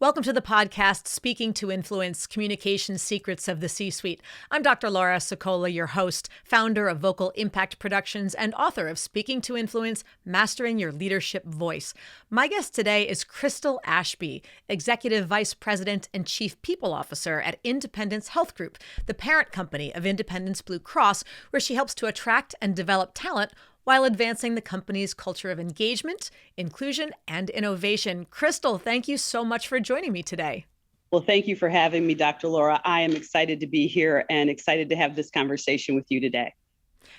Welcome to the podcast, Speaking to Influence, Communication Secrets of the C-Suite. I'm Dr. Laura Sicola, your host, founder of Vocal Impact Productions, and author of Speaking to Influence, Mastering Your Leadership Voice. My guest today is Crystal Ashby, Executive Vice President and Chief People Officer at Independence Health Group, the parent company of Independence Blue Cross, where she helps to attract and develop talent while advancing the company's culture of engagement, inclusion, and innovation. Crystal, thank you so much for joining me today. Well, thank you for having me, Dr. Laura. I am excited to be here and excited to have this conversation with you today.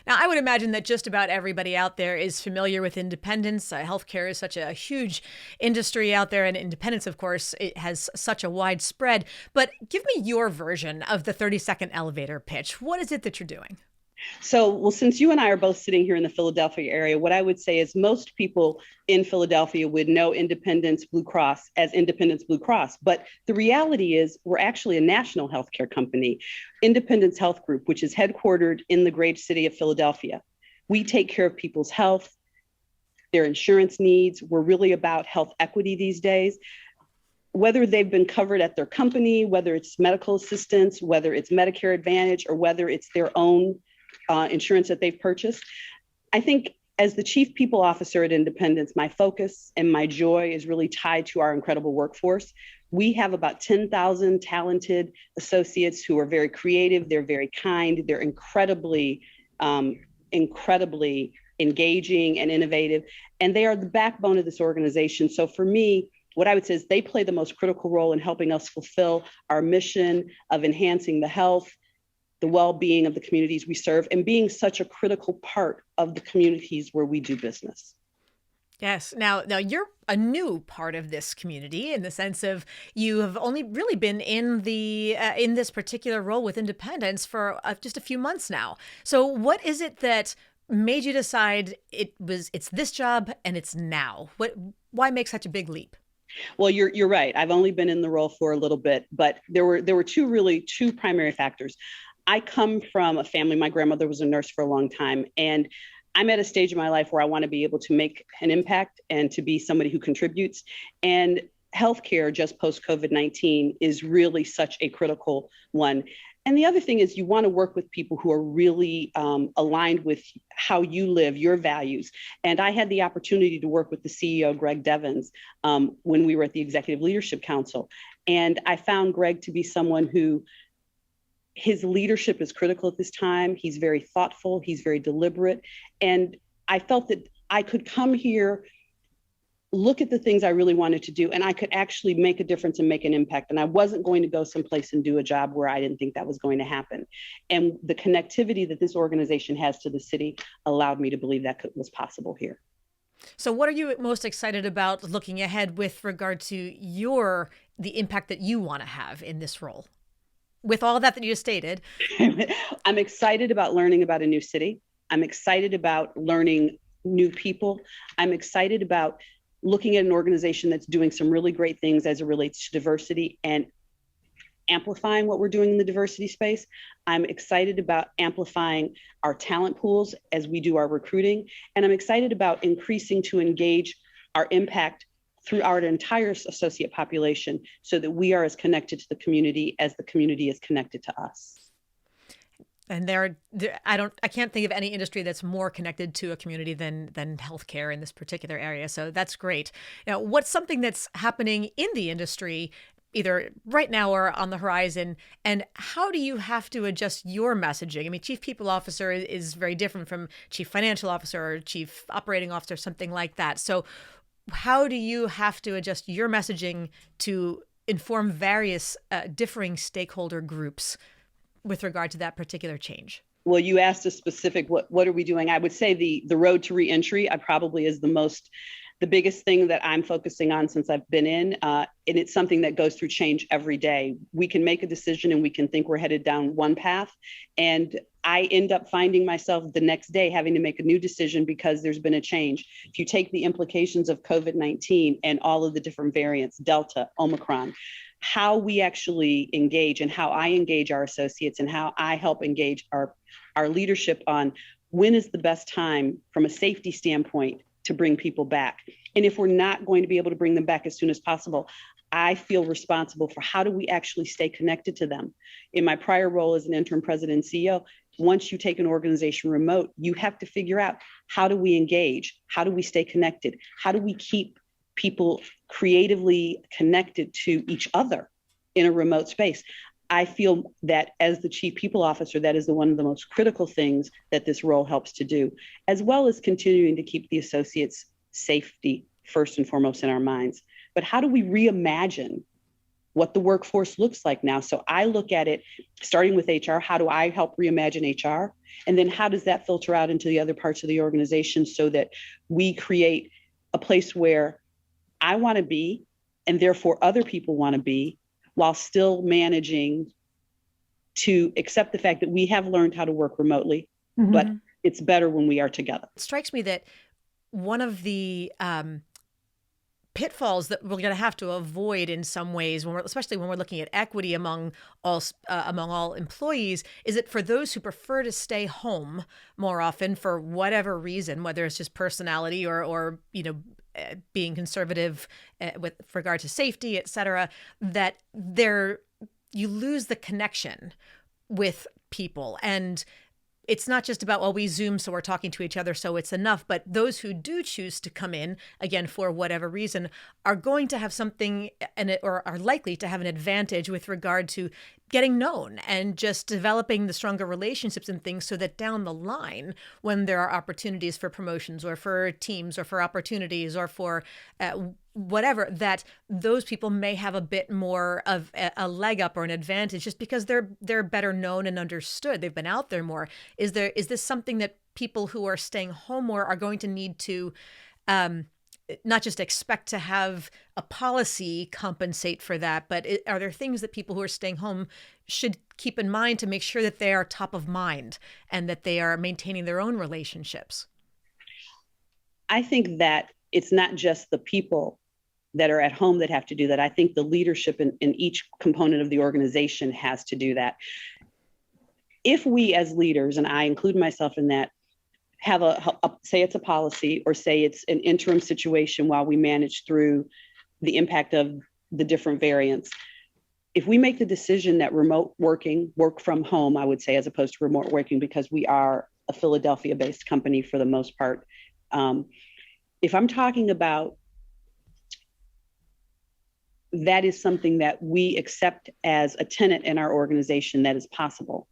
Now, I would imagine that just about everybody out there is familiar with Independence. Healthcare is such a huge industry out there, and Independence, of course, it has such a wide spread. But give me your version of the 30-second elevator pitch. What is it that you're doing? So, since you and I are both sitting here in the Philadelphia area, what I would say is most people in Philadelphia would know Independence Blue Cross as Independence Blue Cross. But the reality is we're actually a national healthcare company, Independence Health Group, which is headquartered in the great city of Philadelphia. We take care of people's health, their insurance needs. We're really about health equity these days. Whether they've been covered at their company, whether it's medical assistance, whether it's Medicare Advantage, or whether it's their own insurance that they've purchased. I think as the Chief People Officer at Independence, my focus and my joy is really tied to our incredible workforce. We have about 10,000 talented associates who are very creative, they're very kind, they're incredibly engaging and innovative, and they are the backbone of this organization. So for me, what I would say is they play the most critical role in helping us fulfill our mission of enhancing the health, the well-being of the communities we serve, and being such a critical part of the communities where we do business. Yes. Now you're a new part of this community in the sense of you have only really been in this particular role with Independence for just a few months now. So what is it that made you decide it's this job and it's now? Why make such a big leap? Well, you're right. I've only been in the role for a little bit, but there were two primary factors. I come from a family, my grandmother was a nurse for a long time, and I'm at a stage in my life where I want to be able to make an impact and to be somebody who contributes. And healthcare just post-COVID-19 is really such a critical one. And the other thing is you want to work with people who are really aligned with how you live, your values. And I had the opportunity to work with the CEO, Greg Devens, when we were at the Executive Leadership Council. And I found Greg to be someone who his leadership is critical at this time. He's very thoughtful. He's very deliberate. And I felt that I could come here, look at the things I really wanted to do, and I could actually make a difference and make an impact. And I wasn't going to go someplace and do a job where I didn't think that was going to happen. And the connectivity that this organization has to the city allowed me to believe that was possible here. So what are you most excited about looking ahead with regard to the impact that you want to have in this role? With all that you just stated. I'm excited about learning about a new city. I'm excited about learning new people. I'm excited about looking at an organization that's doing some really great things as it relates to diversity and amplifying what we're doing in the diversity space. I'm excited about amplifying our talent pools as we do our recruiting. And I'm excited about increasing to engage our impact through our entire associate population so that we are as connected to the community as the community is connected to us. And I can't think of any industry that's more connected to a community than healthcare in this particular area. So that's great. Now, what's something that's happening in the industry either right now or on the horizon, and how do you have to adjust your messaging? I mean, Chief People Officer is very different from Chief Financial Officer or Chief Operating Officer, something like that. So how do you have to adjust your messaging to inform various differing stakeholder groups with regard to that particular change? Well, you asked a specific, what are we doing? I would say the road to reentry probably is the biggest thing that I'm focusing on since I've been in, and it's something that goes through change every day. We can make a decision and we can think we're headed down one path, and I end up finding myself the next day having to make a new decision because there's been a change. If you take the implications of COVID-19 and all of the different variants, Delta, Omicron, how we actually engage and how I engage our associates and how I help engage our leadership on when is the best time from a safety standpoint to bring people back. And if we're not going to be able to bring them back as soon as possible, I feel responsible for how do we actually stay connected to them. In my prior role as an interim president and CEO, once you take an organization remote, you have to figure out, how do we engage? How do we stay connected? How do we keep people creatively connected to each other in a remote space? I feel that as the chief people officer, that is one of the most critical things that this role helps to do, as well as continuing to keep the associates' safety first and foremost in our minds. But how do we reimagine what the workforce looks like now? So I look at it starting with HR. How do I help reimagine HR? And then how does that filter out into the other parts of the organization so that we create a place where I want to be, and therefore other people want to be, while still managing to accept the fact that we have learned how to work remotely, but it's better when we are together. It strikes me that one of the pitfalls that we're going to have to avoid in some ways, especially when we're looking at equity among all employees, is that for those who prefer to stay home more often for whatever reason, whether it's just personality or being conservative with regard to safety, et cetera, that you lose the connection with people. And it's not just about, well, we Zoom, so we're talking to each other, so it's enough. But those who do choose to come in, again, for whatever reason, are going to have something or are likely to have an advantage with regard to getting known and just developing the stronger relationships and things, so that down the line, when there are opportunities for promotions or for teams or for opportunities or for whatever, that those people may have a bit more of a leg up or an advantage just because they're better known and understood. They've been out there more. Is this something that people who are staying home more are going to need to not just expect to have a policy compensate for that, but are there things that people who are staying home should keep in mind to make sure that they are top of mind and that they are maintaining their own relationships? I think that it's not just the people that are at home that have to do that. I think the leadership in each component of the organization has to do that. If we as leaders, and I include myself in that, have say it's a policy or say it's an interim situation while we manage through the impact of the different variants. If we make the decision that remote working, work from home, I would say, as opposed to remote working, because we are a Philadelphia-based company for the most part. If I'm talking about that is something that we accept as a tenet in our organization that is possible,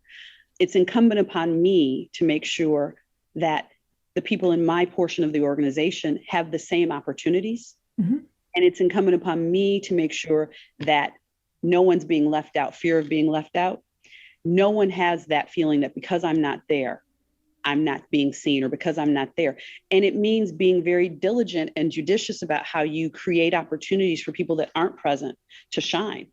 it's incumbent upon me to make sure that the people in my portion of the organization have the same opportunities. And it's incumbent upon me to make sure that no one's being left out, fear of being left out. No one has that feeling that because I'm not there, I'm not being seen, or because I'm not there. And it means being very diligent and judicious about how you create opportunities for people that aren't present to shine,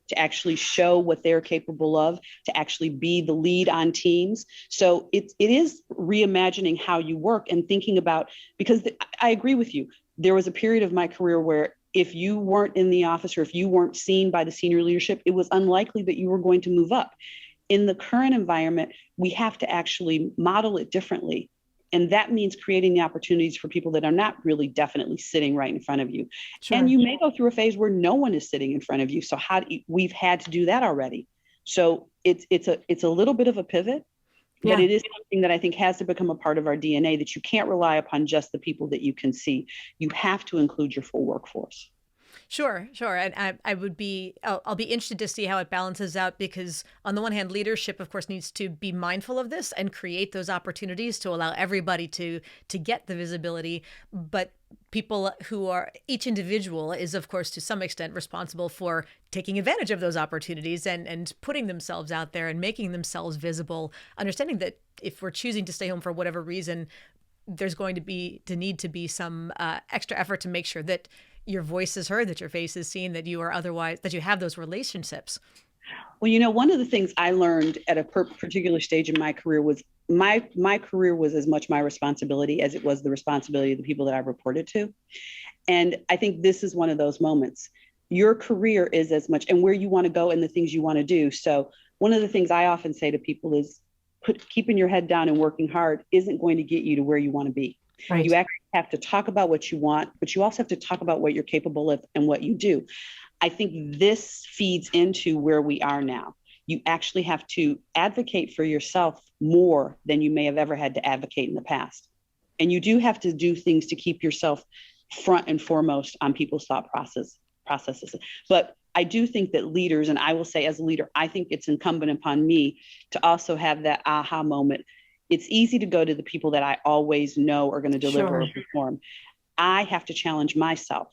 to actually show what they're capable of, to actually be the lead on teams. So it is reimagining how you work and thinking about, because I agree with you. There was a period of my career where if you weren't in the office or if you weren't seen by the senior leadership, it was unlikely that you were going to move up. In the current environment, we have to actually model it differently. And that means creating the opportunities for people that are not really definitely sitting right in front of you. Sure. And you may go through a phase where no one is sitting in front of you. So we've had to do that already. So it's a little bit of a pivot, but it is something that I think has to become a part of our DNA, that you can't rely upon just the people that you can see. You have to include your full workforce. Sure. And I'll be interested to see how it balances out, because on the one hand, leadership, of course, needs to be mindful of this and create those opportunities to allow everybody to get the visibility. But people each individual is, of course, to some extent responsible for taking advantage of those opportunities and putting themselves out there and making themselves visible, understanding that if we're choosing to stay home for whatever reason, there's going to need to be some extra effort to make sure that your voice is heard, that your face is seen, that you have those relationships. Well, one of the things I learned at a particular stage in my career was my career was as much my responsibility as it was the responsibility of the people that I reported to. And I think this is one of those moments. Your career is as much, and where you want to go and the things you want to do. So one of the things I often say to people is keeping your head down and working hard isn't going to get you to where you want to be. You Right. actually have to talk about what you want, but you also have to talk about what you're capable of and what you do. I think this feeds into where we are now. You actually have to advocate for yourself more than you may have ever had to advocate in the past. And you do have to do things to keep yourself front and foremost on people's processes. But I do think that leaders, and I will say as a leader, I think it's incumbent upon me to also have that aha moment. It's easy to go to the people that I always know are going to deliver or perform. I have to challenge myself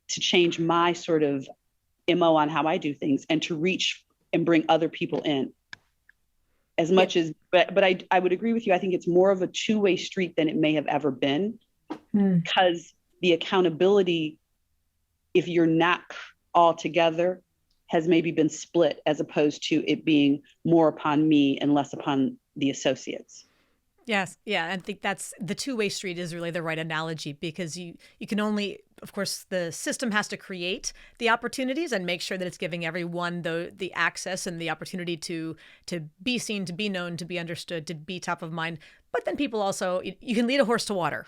to change my sort of MO on how I do things and to reach and bring other people in as much as, but I would agree with you. I think it's more of a two-way street than it may have ever been because the accountability, if you're not all together, has maybe been split as opposed to it being more upon me and less upon the associates. Yes, yeah, I think that's the two-way street is really the right analogy because you can only, of course, the system has to create the opportunities and make sure that it's giving everyone the access and the opportunity to be seen, to be known, to be understood, to be top of mind. But then people also, you can lead a horse to water,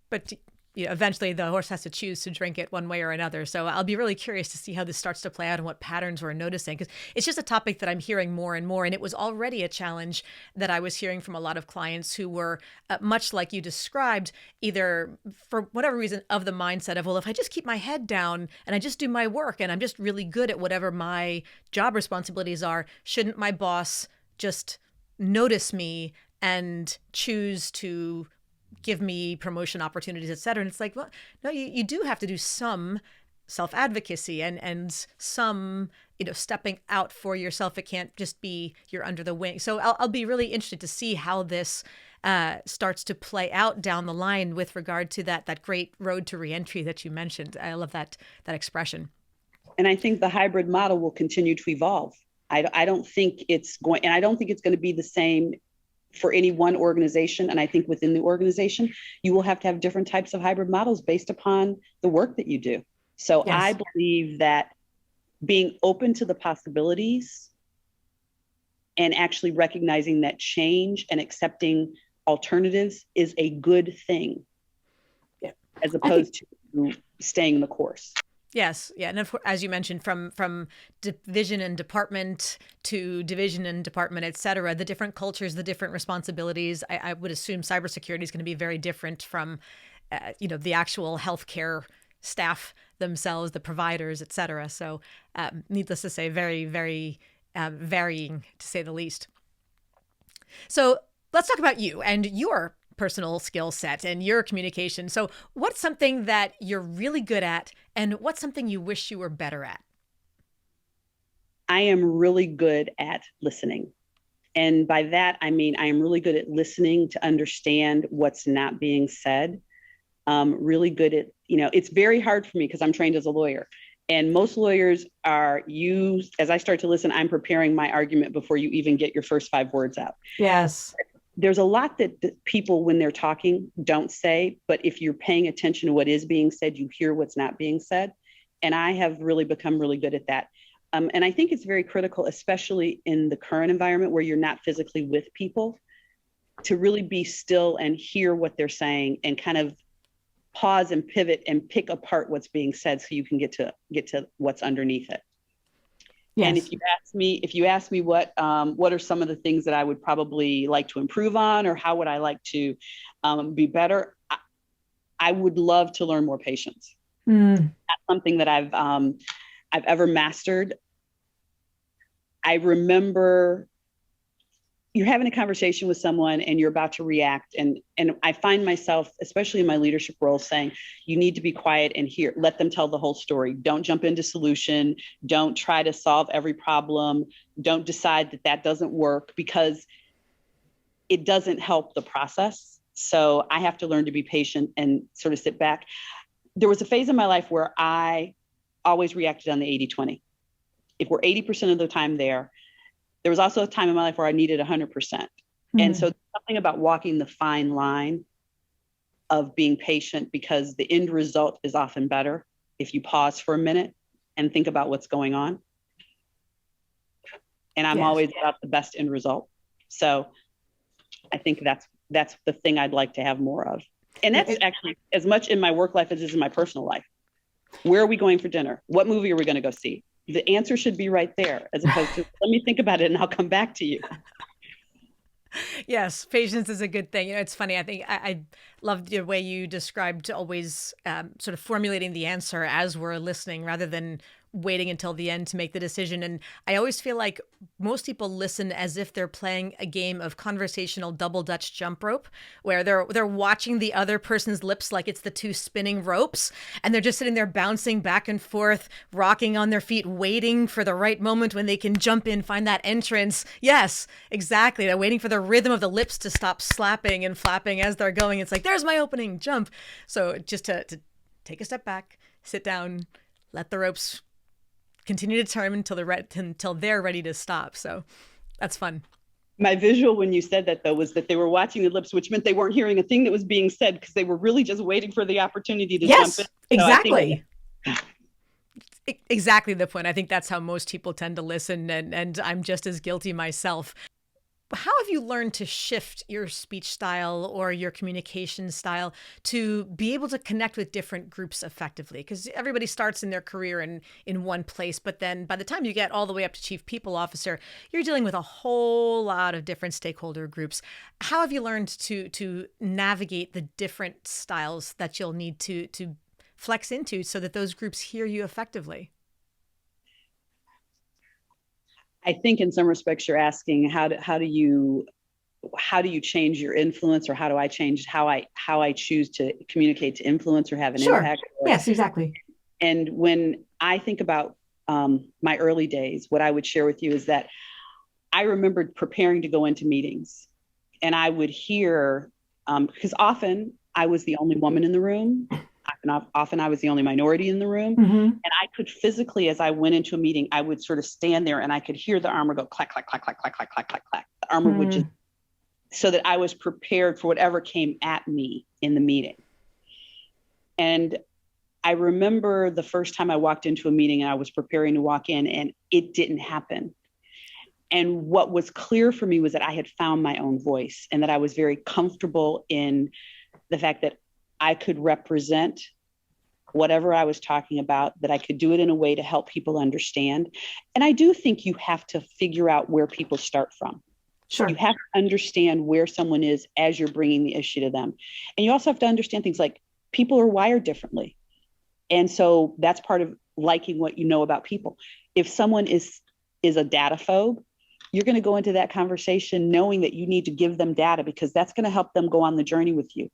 but eventually the horse has to choose to drink it one way or another. So I'll be really curious to see how this starts to play out and what patterns we're noticing, because it's just a topic that I'm hearing more and more. And it was already a challenge that I was hearing from a lot of clients who were much like you described, either for whatever reason of the mindset of, well, if I just keep my head down and I just do my work and I'm just really good at whatever my job responsibilities are, shouldn't my boss just notice me and choose to give me promotion opportunities, et cetera? And it's like, well, no, you do have to do some self-advocacy and some, stepping out for yourself. It can't just be you're under the wing. So I'll be really interested to see how this starts to play out down the line with regard to that great road to reentry that you mentioned. I love that expression. And I think the hybrid model will continue to evolve. I don't think it's going, and I don't think it's going to be the same for any one organization. And I think within the organization, you will have to have different types of hybrid models based upon the work that you do. So Yes. I believe that being open to the possibilities and actually recognizing that change and accepting alternatives is a good thing, as opposed to staying the course. Yes, yeah, and as you mentioned, from division and department to division and department, et cetera, the different cultures, the different responsibilities. I would assume cybersecurity is going to be very different from, the actual healthcare staff themselves, the providers, et cetera. So, needless to say, very, very varying, to say the least. So let's talk about you and your personal skill set and your communication. So what's something that you're really good at and what's something you wish you were better at? I am really good at listening. And by that, I mean, I am really good at listening to understand what's not being said. Really good at, it's very hard for me because I'm trained as a lawyer. And most lawyers are used, as I start to listen, I'm preparing my argument before you even get your first 5 words out. Yes. There's a lot that people, when they're talking, don't say, but if you're paying attention to what is being said, you hear what's not being said. And I have really become really good at that. And I think it's very critical, especially in the current environment where you're not physically with people, to really be still and hear what they're saying and kind of pause and pivot and pick apart what's being said so you can get to what's underneath it. Yes. And if you ask me what are some of the things that I would probably like to improve on, or how would I like to be better, I would love to learn more patience. That's something that I've ever mastered. I remember you're having a conversation with someone and you're about to react, and I find myself, especially in my leadership role, saying you need to be quiet and let them tell the whole story. Don't jump into solution. Don't try to solve every problem. Don't decide that doesn't work, because it doesn't help the process. So I have to learn to be patient and sort of sit back. There was a phase in my life where I always reacted on the 80-20. If we're 80% of the time there was also a time in my life where I needed 100%. And so something about walking the fine line of being patient, because the end result is often better if you pause for a minute and think about what's going on. And I'm always about the best end result. So I think that's That's the thing I'd like to have more of. And that's actually as much in my work life as it is in my personal life. Where are we going for dinner? What movie are we going to go see? The answer should be right there, as opposed to, let me think about it and I'll come back to you. Yes, patience is a good thing. It's funny. I think I love the way you described always sort of formulating the answer as we're listening rather than waiting until the end to make the decision. And I always feel like most people listen as if they're playing a game of conversational double Dutch jump rope, where they're watching the other person's lips like it's the two spinning ropes, and they're just sitting there bouncing back and forth, rocking on their feet, waiting for the right moment when they can jump in, find that entrance. Yes, exactly. They're waiting for the rhythm of the lips to stop slapping and flapping as they're going. It's like, there's my opening, jump. So just to take a step back, sit down, let the ropes continue to turn until they're ready to stop. So that's fun. My visual when you said that, though, was that they were watching the lips, which meant they weren't hearing a thing that was being said because they were really just waiting for the opportunity to jump in. So exactly. Exactly the point. I think that's how most people tend to listen, and I'm just as guilty myself. How have you learned to shift your speech style or your communication style to be able to connect with different groups effectively? Because everybody starts in their career in one place, but then by the time you get all the way up to chief people officer, you're dealing with a whole lot of different stakeholder groups. How have you learned to navigate the different styles that you'll need to flex into so that those groups hear you effectively? I think in some respects you're asking how do you change your influence, or how do I change how I choose to communicate to influence or have an impact? Yes, exactly. And when I think about my early days, what I would share with you is that I remembered preparing to go into meetings, and I would hear because often I was the only woman in the room. Often I was the only minority in the room. And I could physically, as I went into a meeting, I would sort of stand there and I could hear the armor go clack, clack, clack, clack, clack, clack, clack, clack, clack. The armor would just, so that I was prepared for whatever came at me in the meeting. And I remember the first time I walked into a meeting and I was preparing to walk in and it didn't happen. And what was clear for me was that I had found my own voice and that I was very comfortable in the fact that I could represent whatever I was talking about, that I could do it in a way to help people understand. And I do think you have to figure out where people start from. Sure. You have to understand where someone is as you're bringing the issue to them. And you also have to understand things like people are wired differently. And so that's part of liking what you know about people. If someone is a data phobe, you're going to go into that conversation knowing that you need to give them data because that's going to help them go on the journey with you.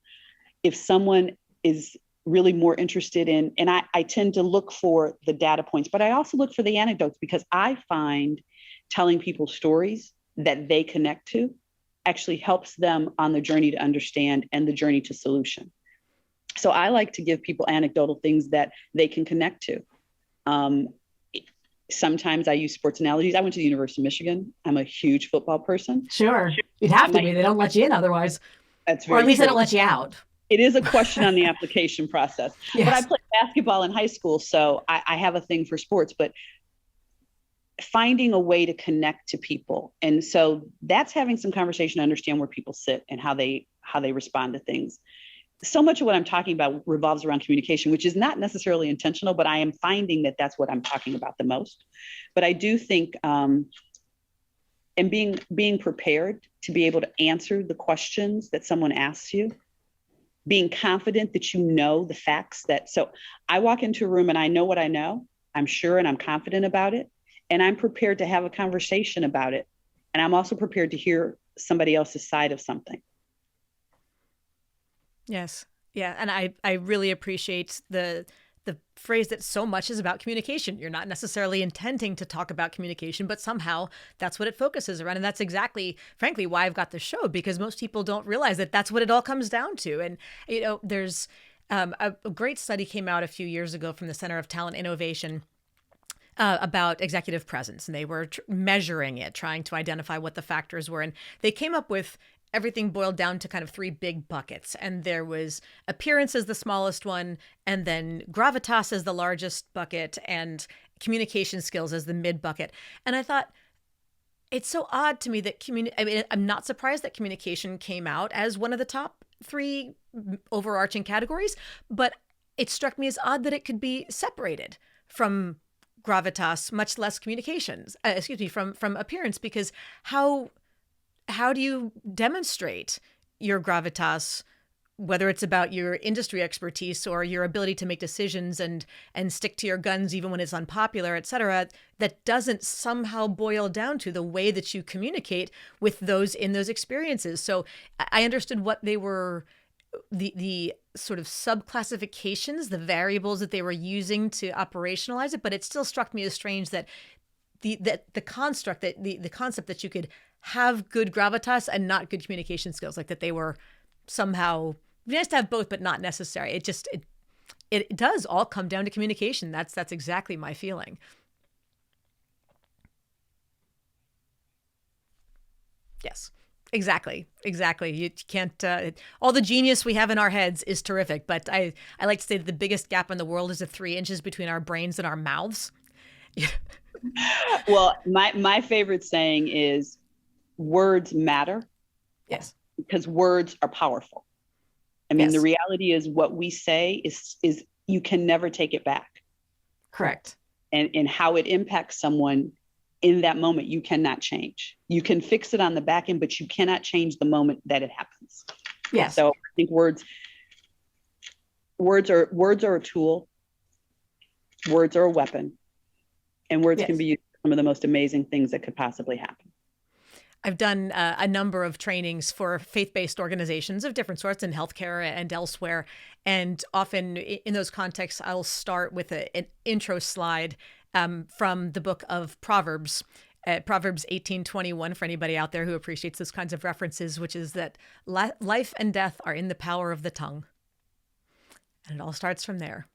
If someone is really more interested in, and I tend to look for the data points, but I also look for the anecdotes because I find telling people stories that they connect to actually helps them on the journey to understand and the journey to solution. So I like to give people anecdotal things that they can connect to. Sometimes I use sports analogies. I went to the University of Michigan. I'm a huge football person. Sure. You'd have to be. They don't let you in otherwise. That's very Or at least true. They don't let you out. It is a question on the application process. Yes. But I played basketball in high school, so I have a thing for sports, but finding a way to connect to people. And so that's having some conversation to understand where people sit and how they respond to things. So much of what I'm talking about revolves around communication, which is not necessarily intentional, but I am finding that that's what I'm talking about the most. But I do think, and being prepared to be able to answer the questions that someone asks you, being confident that you know the facts so I walk into a room and I know what I know, I'm sure, and I'm confident about it. And I'm prepared to have a conversation about it. And I'm also prepared to hear somebody else's side of something. Yes. Yeah. And I really appreciate the phrase that so much is about communication. You're not necessarily intending to talk about communication, but somehow that's what it focuses around. And that's exactly, frankly, why I've got the show, because most people don't realize that that's what it all comes down to. And, there's a great study came out a few years ago from the Center of Talent Innovation about executive presence. And they were measuring it, trying to identify what the factors were. And they came up with everything boiled down to kind of three big buckets. And there was appearance as the smallest one, and then gravitas as the largest bucket, and communication skills as the mid bucket. And I thought, It's so odd to me that I mean, I'm not surprised that communication came out as one of the top three overarching categories, but it struck me as odd that it could be separated from gravitas, much less communications. Excuse me, from appearance, because how do you demonstrate your gravitas, whether it's about your industry expertise or your ability to make decisions and stick to your guns even when it's unpopular, et cetera, that doesn't somehow boil down to the way that you communicate with those in those experiences. So I understood what they were, the sort of subclassifications, the variables that they were using to operationalize it, but it still struck me as strange that the construct, that the concept that you could have good gravitas and not good communication skills, like that they were somehow nice to have both, but not necessary. It does all come down to communication. That's exactly my feeling. Yes, exactly. You can't, all the genius we have in our heads is terrific, but I like to say that the biggest gap in the world is the 3 inches between our brains and our mouths. Well, my favorite saying is words matter. Yes. Because words are powerful. I mean, yes. The reality is what we say is you can never take it back. Correct. And how it impacts someone in that moment, you cannot change. You can fix it on the back end, but you cannot change the moment that it happens. Yes. So I think words are a tool. Words are a weapon. And words can be used for some of the most amazing things that could possibly happen. I've done a number of trainings for faith-based organizations of different sorts in healthcare and elsewhere. And often in those contexts, I'll start with an intro slide from the book of Proverbs, Proverbs 18:21, for anybody out there who appreciates those kinds of references, which is that life and death are in the power of the tongue. And it all starts from there.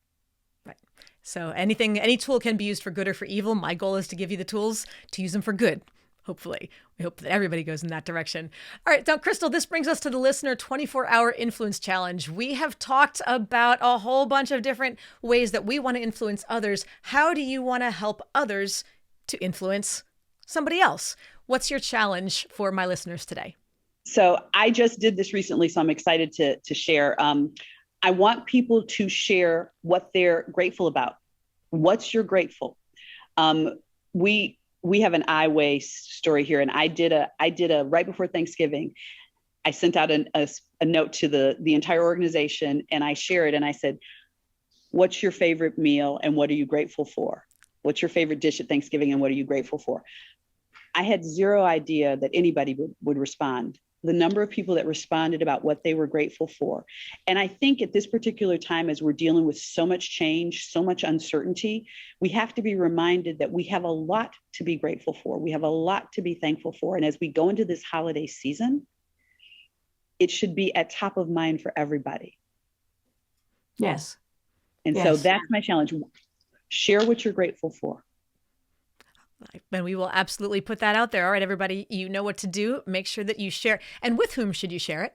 Right. So any tool can be used for good or for evil. My goal is to give you the tools to use them for good. Hopefully. We hope that everybody goes in that direction. All right, now, Crystal, this brings us to the listener 24-hour influence challenge. We have talked about a whole bunch of different ways that we want to influence others. How do you want to help others to influence somebody else? What's your challenge for my listeners today? So I just did this recently, so I'm excited to share. I want people to share what they're grateful about. What's your grateful? We have an I-Way story here, and I did a right before Thanksgiving. I sent out a note to the entire organization, and I shared, and I said, "What's your favorite meal, and what are you grateful for? What's your favorite dish at Thanksgiving, and what are you grateful for?" I had zero idea that anybody would respond. The number of people that responded about what they were grateful for. And I think at this particular time, as we're dealing with so much change, so much uncertainty, we have to be reminded that we have a lot to be grateful for. We have a lot to be thankful for. And as we go into this holiday season, it should be at top of mind for everybody. Yes. And so that's my challenge. Share what you're grateful for. And we will absolutely put that out there. All right, everybody, you know what to do. Make sure that you share. And with whom should you share it?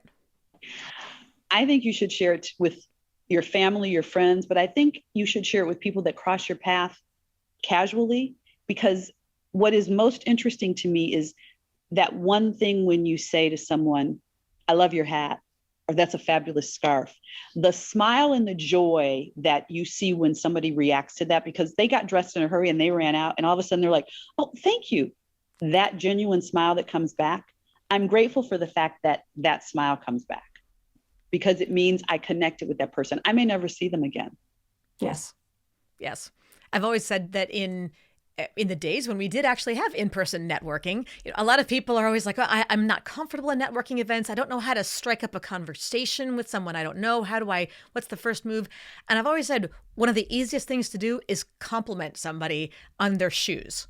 I think you should share it with your family, your friends, but I think you should share it with people that cross your path casually, because what is most interesting to me is that one thing when you say to someone, "I love your hat," or "That's a fabulous scarf," the smile and the joy that you see when somebody reacts to that, because they got dressed in a hurry and they ran out, and all of a sudden they're like, "Oh, thank you." That genuine smile that comes back, I'm grateful for the fact that that smile comes back, because it means I connected with that person. I may never see them again. Yes. I've always said that in the days when we did actually have in-person networking, a lot of people are always like, "Oh, I'm not comfortable in networking events. I don't know how to strike up a conversation with someone I don't know. What's the first move?" And I've always said one of the easiest things to do is compliment somebody on their shoes.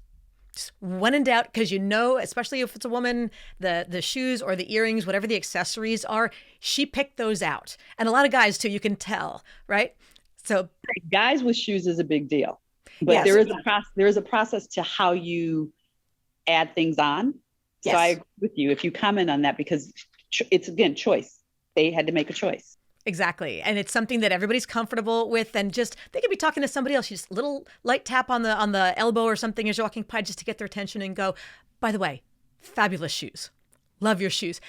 Just when in doubt, because especially if it's a woman, the shoes or the earrings, whatever the accessories are, she picked those out. And a lot of guys too, you can tell, right? So guys with shoes is a big deal. But there is a process to how you add things on. So I agree with you if you comment on that, because it's, again, choice. They had to make a choice. Exactly. And it's something that everybody's comfortable with, and just they could be talking to somebody else. You just little light tap on the elbow or something as you're walking by, just to get their attention and go, "By the way, Fabulous shoes. Love your shoes.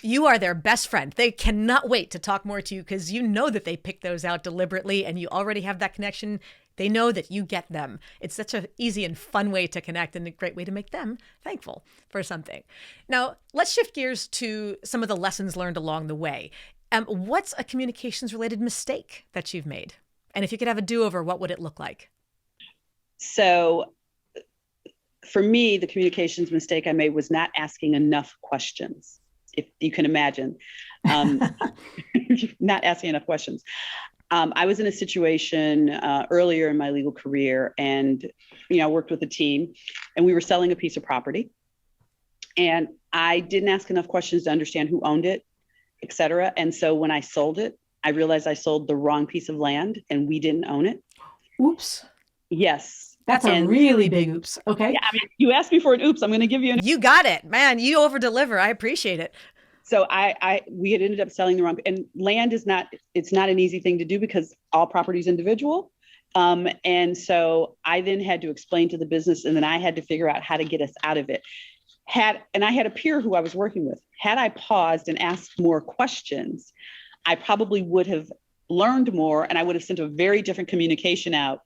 You are their best friend. They cannot wait to talk more to you because you know that they picked those out deliberately and you already have that connection. They know that you get them. It's such an easy and fun way to connect and a great way to make them thankful for something. Now, let's shift gears to some of the lessons learned along the way. What's a communications-related mistake that you've made? And if you could have a do-over, what would it look like? So for me, the communications mistake I made was not asking enough questions. If you can imagine, not asking enough questions. I was in a situation earlier in my legal career and, I worked with a team and we were selling a piece of property and I didn't ask enough questions to understand who owned it, et cetera. And so when I sold it, I realized I sold the wrong piece of land and we didn't own it. Oops. Yes. That's a really big oops. Okay. Yeah, I mean, you asked me for an oops. I'm going to give you an. You got it, man. You over deliver. I appreciate it. So we had ended up selling the wrong, and land is not, it's not an easy thing to do because all property is individual. And so I then had to explain to the business, and then I had to figure out how to get us out of it. And I had a peer who I was working with. Had I paused and asked more questions, I probably would have learned more, and I would have sent a very different communication out,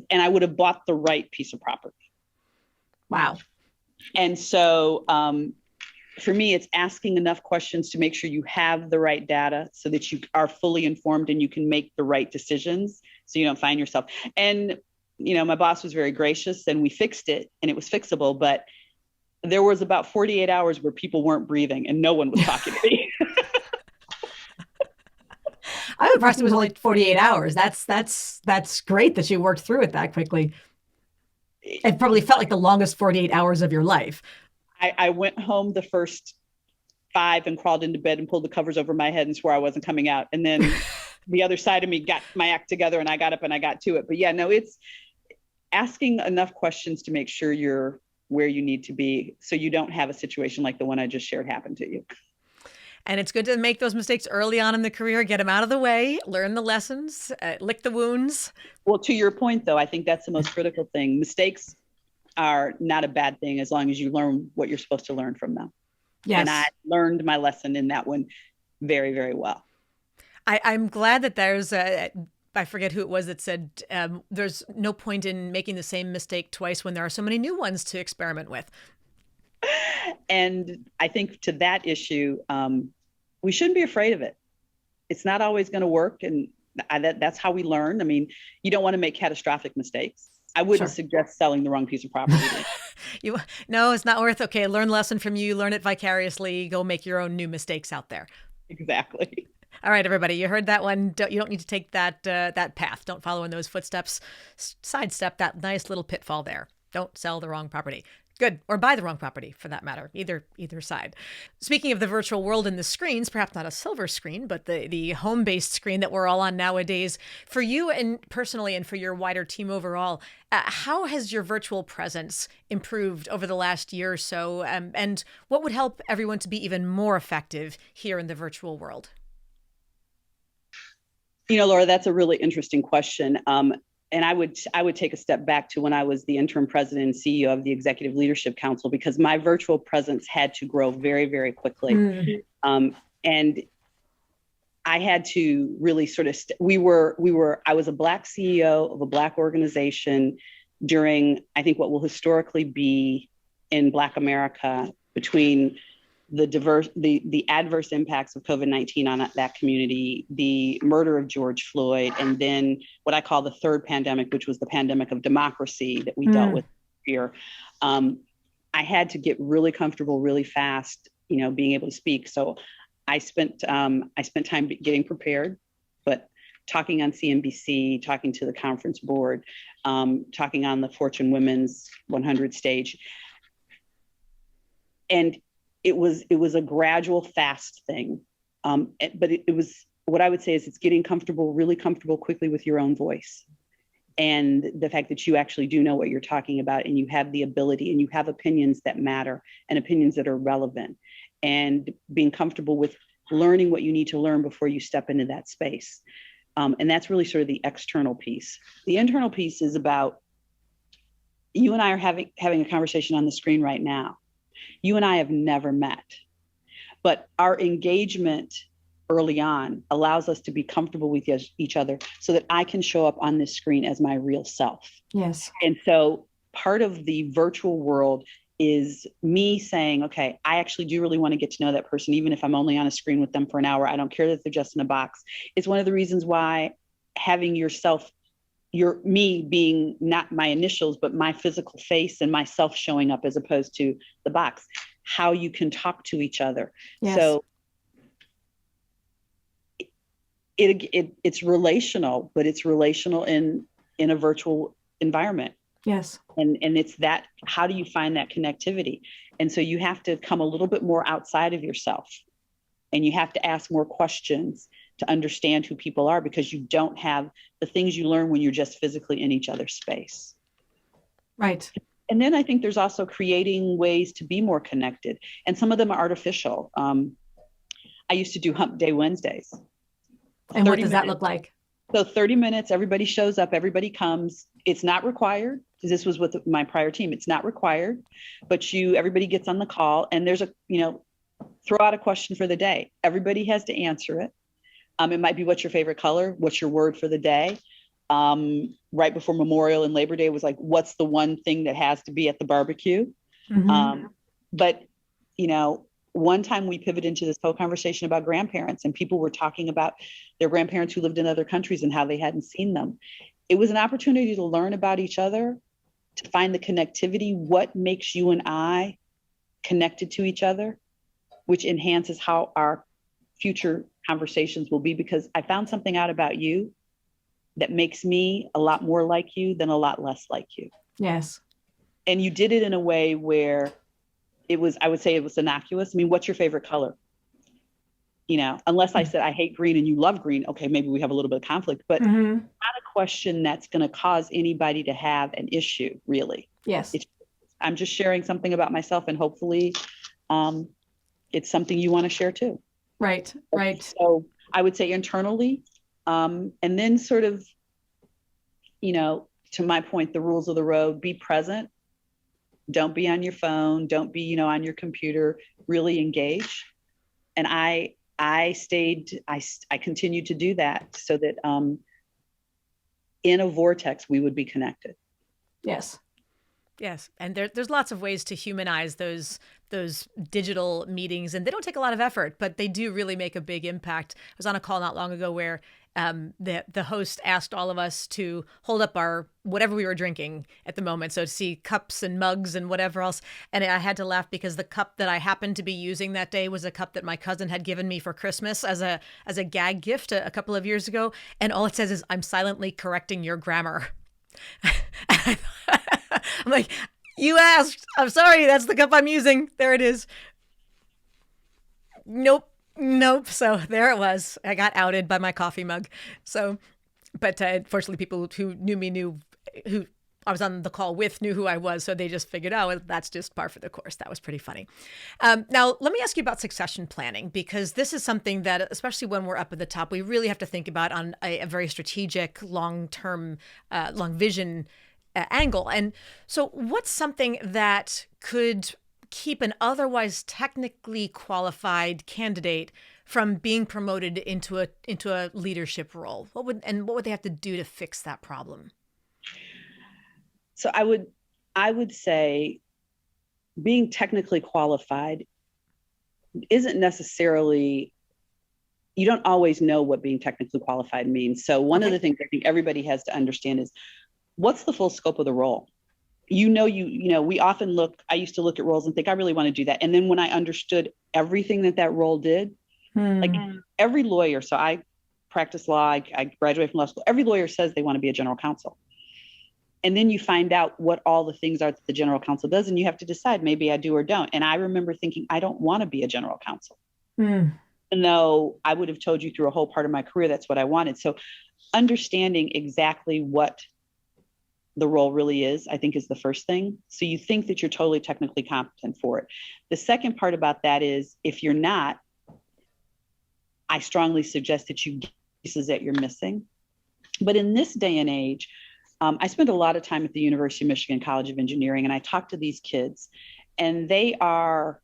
and I would have bought the right piece of property. Wow. And so for me, it's asking enough questions to make sure you have the right data so that you are fully informed and you can make the right decisions so you don't find yourself. And, my boss was very gracious and we fixed it and it was fixable, but there was about 48 hours where people weren't breathing and no one was talking to me. I'm impressed it was only 48 hours. That's great that you worked through it that quickly. It probably felt like the longest 48 hours of your life. I went home the first 5 and crawled into bed and pulled the covers over my head and swore I wasn't coming out. And then the other side of me got my act together and I got up and I got to it. But yeah, no, it's asking enough questions to make sure you're where you need to be so you don't have a situation like the one I just shared happen to you. And it's good to make those mistakes early on in the career, get them out of the way, learn the lessons, lick the wounds. Well, to your point, though, I think that's the most critical thing. Mistakes are not a bad thing as long as you learn what you're supposed to learn from them. Yes. And I learned my lesson in that one very, very well. I'm glad that there's I forget who it was that said there's no point in making the same mistake twice when there are so many new ones to experiment with. And I think to that issue, we shouldn't be afraid of it. It's not always going to work. And that's how we learn. I mean, you don't want to make catastrophic mistakes. I wouldn't suggest selling the wrong piece of property. No, it's not worth. Okay, learn a lesson from you, learn it vicariously, go make your own new mistakes out there. Exactly. All right, everybody, you heard that one. You don't need to take that path. Don't follow in those footsteps. Sidestep that nice little pitfall there. Don't sell the wrong property. Good. Or buy the wrong property, for that matter. Either side. Speaking of the virtual world and the screens, perhaps not a silver screen, but the home-based screen that we're all on nowadays, for you and personally and for your wider team overall, how has your virtual presence improved over the last year or so? And what would help everyone to be even more effective here in the virtual world? Laura, that's a really interesting question. And I would take a step back to when I was the interim president and CEO of the Executive Leadership Council, because my virtual presence had to grow very, very quickly. Mm-hmm. And I had to really sort of, I was a Black CEO of a Black organization during, I think, what will historically be in Black America between the adverse impacts of COVID-19 on that community, the murder of George Floyd, and then what I call the third pandemic, which was the pandemic of democracy that we dealt with here. I had to get really comfortable really fast, being able to speak. So I spent time getting prepared, but talking on CNBC, talking to the conference board, talking on the Fortune Women's 100 stage. And it was a gradual, fast thing. But it was, what I would say is it's getting really comfortable quickly with your own voice. And the fact that you actually do know what you're talking about and you have the ability and you have opinions that matter and opinions that are relevant, and being comfortable with learning what you need to learn before you step into that space. And that's really sort of the external piece. The internal piece is about, you and I are having a conversation on the screen right now. You and I have never met, but our engagement early on allows us to be comfortable with each other so that I can show up on this screen as my real self. Yes. And so part of the virtual world is me saying, okay, I actually do really want to get to know that person, even if I'm only on a screen with them for an hour. I don't care that they're just in a box. It's one of the reasons why having yourself, me being not my initials, but my physical face and myself showing up as opposed to the box, how you can talk to each other. Yes. So it's relational, but it's relational in a virtual environment. Yes. And it's that, how do you find that connectivity? And so you have to come a little bit more outside of yourself, and you have to ask more questions to understand who people are, because you don't have the things you learn when you're just physically in each other's space. Right. And then I think there's also creating ways to be more connected. And some of them are artificial. I used to do Hump Day Wednesdays. And what does that look like? So 30 minutes, everybody shows up, everybody comes. It's not required, because this was with my prior team. It's not required, but everybody gets on the call, and there's throw out a question for the day. Everybody has to answer it. It might be, what's your favorite color? What's your word for the day? Right before Memorial and Labor Day was like, what's the one thing that has to be at the barbecue? Mm-hmm. But, one time we pivoted into this whole conversation about grandparents, and people were talking about their grandparents who lived in other countries and how they hadn't seen them. It was an opportunity to learn about each other, to find the connectivity, what makes you and I connected to each other, which enhances how our future conversations will be, because I found something out about you that makes me a lot more like you than a lot less like you. Yes. And you did it in a way where I would say it was innocuous. I mean, what's your favorite color? Unless I said I hate green and you love green, okay, maybe we have a little bit of conflict, but not a question that's going to cause anybody to have an issue, really. Yes. I'm just sharing something about myself, and hopefully it's something you want to share too. Right. So I would say internally, and then sort of, to my point, the rules of the road: be present. Don't be on your phone. Don't be, on your computer. Really engage. And I continued to do that so that in a vortex, we would be connected. Yes. Yes. And there's lots of ways to humanize those digital meetings, and they don't take a lot of effort, but they do really make a big impact. I was on a call not long ago where the host asked all of us to hold up our whatever we were drinking at the moment, so to see cups and mugs and whatever else. And I had to laugh because the cup that I happened to be using that day was a cup that my cousin had given me for Christmas as a gag gift a couple of years ago, and all it says is, "I'm silently correcting your grammar." I'm like, you asked. I'm sorry, that's the cup I'm using. There it is. Nope. So there it was. I got outed by my coffee mug. So, but fortunately, people who knew who I was on the call with knew who I was. So they just figured, oh, that's just par for the course. That was pretty funny. Now, let me ask you about succession planning, because this is something that, especially when we're up at the top, we really have to think about on a very strategic, long-term, long vision angle. And so what's something that could keep an otherwise technically qualified candidate from being promoted into a leadership role? What would they have to do to fix that problem? So I would say being technically qualified isn't necessarily, you don't always know what being technically qualified means. So one of the things I think everybody has to understand is, what's the full scope of the role? We often I used to look at roles and think, I really want to do that. And then when I understood everything that role did, like every lawyer, so I practice law, I graduated from law school, every lawyer says they want to be a general counsel. And then you find out what all the things are that the general counsel does, and you have to decide, maybe I do or don't. And I remember thinking, I don't want to be a general counsel. Even though I would have told you through a whole part of my career, that's what I wanted. So understanding exactly what the role really is, I think, is the first thing. So you think that you're totally technically competent for it. The second part about that is, if you're not, I strongly suggest that you get pieces that you're missing. But in this day and age, I spent a lot of time at the University of Michigan College of Engineering, and I talked to these kids, and they are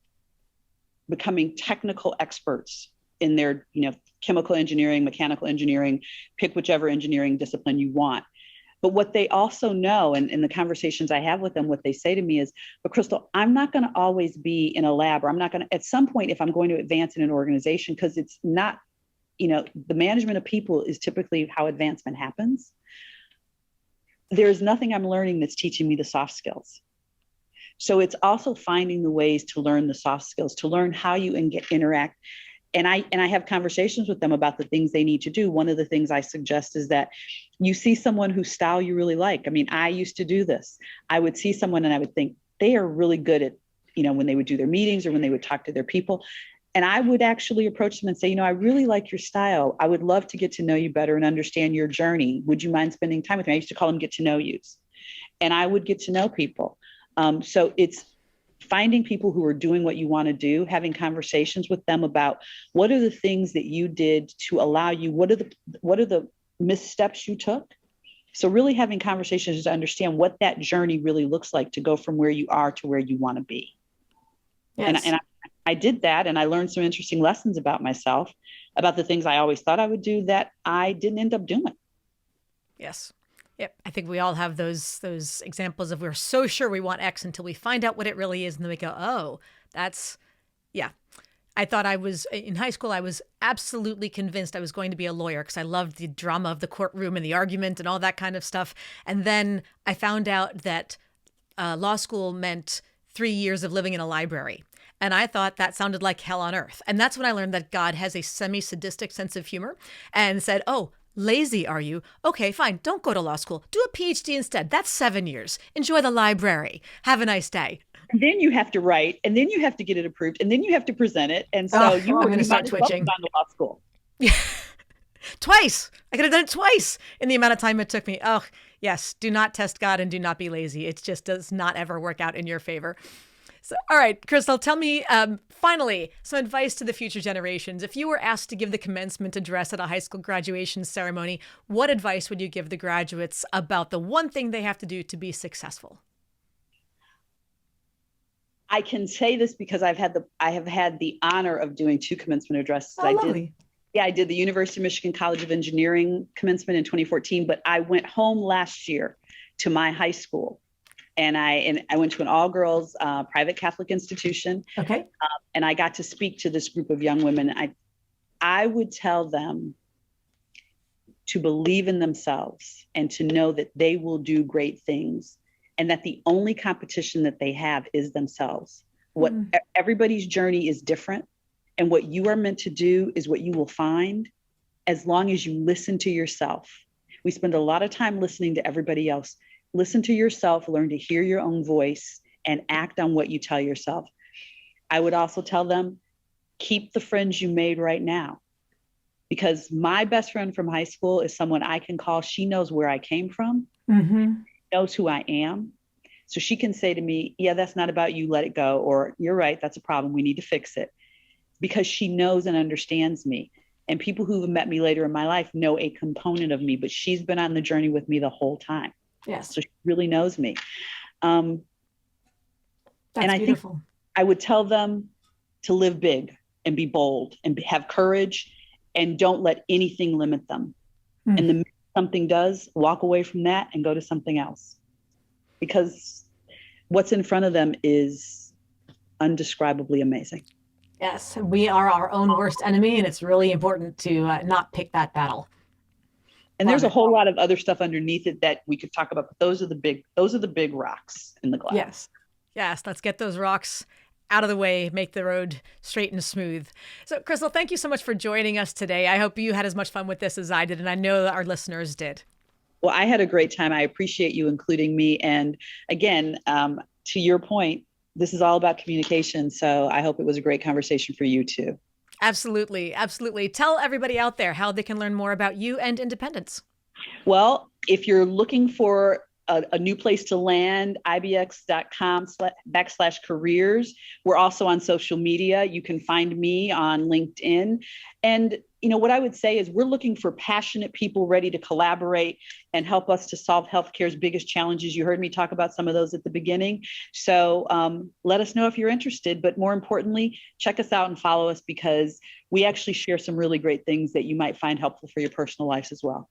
becoming technical experts in their, chemical engineering, mechanical engineering, pick whichever engineering discipline you want. But what they also know, and in the conversations I have with them, what they say to me is, but Crystal, I'm not going to always be in a lab, or I'm not going to, at some point, if I'm going to advance in an organization, because it's not, the management of people is typically how advancement happens. There's nothing I'm learning that's teaching me the soft skills. So it's also finding the ways to learn the soft skills, to learn how you interact. And I have conversations with them about the things they need to do. One of the things I suggest is that you see someone whose style you really like. I mean, I used to do this. I would see someone and I would think they are really good at, when they would do their meetings or when they would talk to their people. And I would actually approach them and say, I really like your style. I would love to get to know you better and understand your journey. Would you mind spending time with me? I used to call them get to know yous. And I would get to know people. So it's finding people who are doing what you want to do, having conversations with them about what are the things that you did to allow you, what are the missteps you took. So really having conversations to understand what that journey really looks like to go from where you are to where you want to be. Yes. And I did that, and I learned some interesting lessons about myself, about the things I always thought I would do that I didn't end up doing. Yes. Yep. I think we all have those examples of we're so sure we want X until we find out what it really is. And then we go, oh, yeah. I thought in high school, I was absolutely convinced I was going to be a lawyer because I loved the drama of the courtroom and the argument and all that kind of stuff. And then I found out that law school meant 3 years of living in a library. And I thought that sounded like hell on earth. And that's when I learned that God has a semi-sadistic sense of humor and said, oh, lazy, are you? Okay, fine. Don't go to law school. Do a PhD instead. That's 7 years. Enjoy the library. Have a nice day. And then you have to write, and then you have to get it approved, and then you have to present it. And so I'm going to start twitching. Gone to law school. Twice. I could have done it twice in the amount of time it took me. Oh, yes. Do not test God and do not be lazy. It just does not ever work out in your favor. So, all right, Crystal, tell me, finally, some advice to the future generations. If you were asked to give the commencement address at a high school graduation ceremony, what advice would you give the graduates about the one thing they have to do to be successful? I can say this because I have had the honor of doing 2 commencement addresses. Oh, lovely. I did the University of Michigan College of Engineering commencement in 2014, but I went home last year to my high school. And I went to an all-girls private Catholic institution. Okay. And I got to speak to this group of young women. I would tell them to believe in themselves and to know that they will do great things, and that the only competition that they have is themselves. Everybody's journey is different, and what you are meant to do is what you will find as long as you listen to yourself. We spend a lot of time listening to everybody else. Listen to yourself, learn to hear your own voice, and act on what you tell yourself. I would also tell them, keep the friends you made right now. Because my best friend from high school is someone I can call. She knows where I came from, knows who I am. So she can say to me, yeah, that's not about you, let it go. Or you're right, that's a problem, we need to fix it. Because she knows and understands me. And people who have met me later in my life know a component of me, but she's been on the journey with me the whole time. Yes. So she really knows me. That's I beautiful. think I would tell them to live big and be bold and have courage, and don't let anything limit them. And the minute something does, walk away from that and go to something else. Because what's in front of them is undescribably amazing. Yes, we are our own worst enemy, and it's really important to not pick that battle. And there's a whole lot of other stuff underneath it that we could talk about, but those are the big rocks in the glass. Yes. Let's get those rocks out of the way, make the road straight and smooth. So, Crystal, thank you so much for joining us today. I hope you had as much fun with this as I did, and I know that our listeners did. Well, I had a great time. I appreciate you including me. And again, to your point, this is all about communication. So I hope it was a great conversation for you too. Absolutely. Absolutely. Tell everybody out there how they can learn more about you and independence. Well, if you're looking for a new place to land, ibx.com/careers. We're also on social media. You can find me on LinkedIn. And what I would say is we're looking for passionate people ready to collaborate and help us to solve healthcare's biggest challenges. You heard me talk about some of those at the beginning. So let us know if you're interested, but more importantly, check us out and follow us, because we actually share some really great things that you might find helpful for your personal lives as well.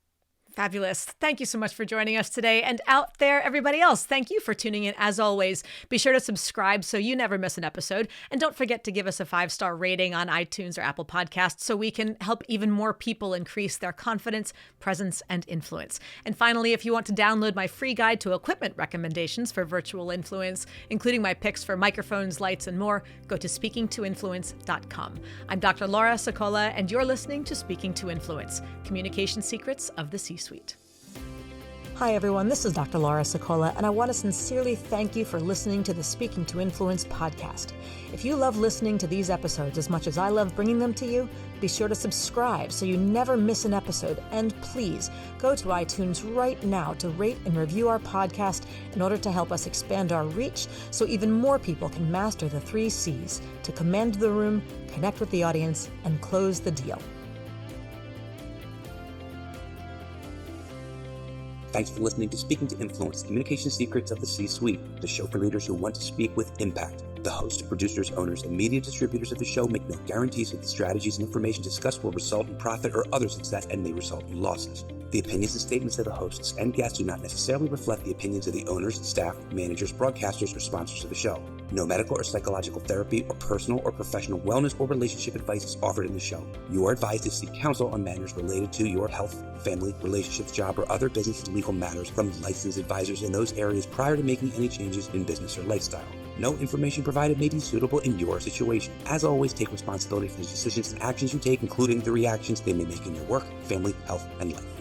Fabulous. Thank you so much for joining us today. And out there, everybody else, thank you for tuning in as always. Be sure to subscribe so you never miss an episode. And don't forget to give us a 5-star rating on iTunes or Apple Podcasts so we can help even more people increase their confidence, presence, and influence. And finally, if you want to download my free guide to equipment recommendations for virtual influence, including my picks for microphones, lights, and more, go to speakingtoinfluence.com. I'm Dr. Laura Sicola, and you're listening to Speaking to Influence, Communication Secrets of the C-Suite. Hi everyone, this is Dr. Laura Sicola, and I want to sincerely thank you for listening to the Speaking to Influence podcast. If you love listening to these episodes as much as I love bringing them to you, be sure to subscribe so you never miss an episode, and please go to iTunes right now to rate and review our podcast in order to help us expand our reach so even more people can master the 3 C's to command the room, connect with the audience, and close the deal. Thanks for listening to Speaking to Influence, Communication Secrets of the C-Suite, the show for leaders who want to speak with impact. The hosts, producers, owners, and media distributors of the show make no guarantees that the strategies and information discussed will result in profit or other success and may result in losses. The opinions and statements of the hosts and guests do not necessarily reflect the opinions of the owners, staff, managers, broadcasters, or sponsors of the show. No medical or psychological therapy or personal or professional wellness or relationship advice is offered in the show. You are advised to seek counsel on matters related to your health, family, relationships, job, or other business and legal matters from licensed advisors in those areas prior to making any changes in business or lifestyle. No information provided may be suitable in your situation. As always, take responsibility for the decisions and actions you take, including the reactions they may make in your work, family, health, and life.